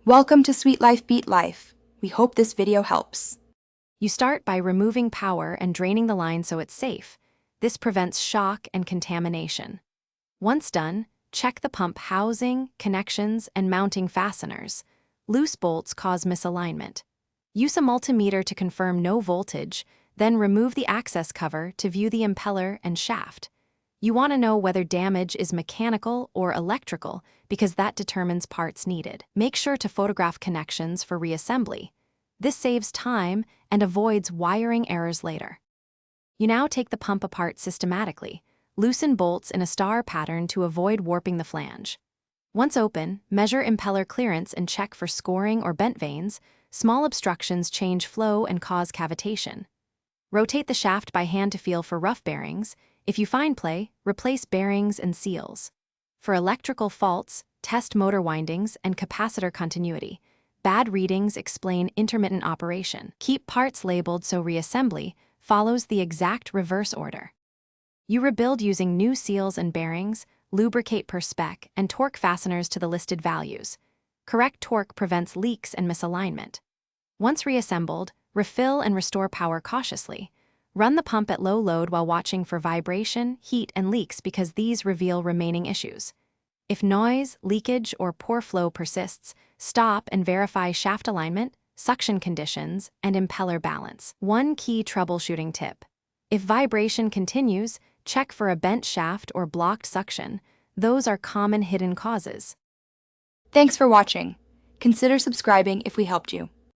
Welcome to Sweet Life Beat Life. We hope this video helps. You start by removing power and draining the line so it's safe. This prevents shock and contamination. Once done, check the pump housing, connections, and mounting fasteners. Loose bolts cause misalignment. Use a multimeter to confirm no voltage, then remove the access cover to view the impeller and shaft. You want to know whether damage is mechanical or electrical because that determines parts needed. Make sure to photograph connections for reassembly. This saves time and avoids wiring errors later. You now take the pump apart systematically. Loosen bolts in a star pattern to avoid warping the flange. Once open, measure impeller clearance and check for scoring or bent vanes. Small obstructions change flow and cause cavitation. Rotate the shaft by hand to feel for rough bearings. If you find play, replace bearings and seals. For electrical faults, test motor windings and capacitor continuity. Bad readings explain intermittent operation. Keep parts labeled so reassembly follows the exact reverse order. You rebuild using new seals and bearings, lubricate per spec, and torque fasteners to the listed values. Correct torque prevents leaks and misalignment. Once reassembled, refill and restore power cautiously. Run the pump at low load while watching for vibration, heat, and leaks because these reveal remaining issues. If noise, leakage, or poor flow persists, stop and verify shaft alignment, suction conditions, and impeller balance. One key troubleshooting tip. If vibration continues, check for a bent shaft or blocked suction. Those are common hidden causes. Thanks for watching. Consider subscribing if we helped you.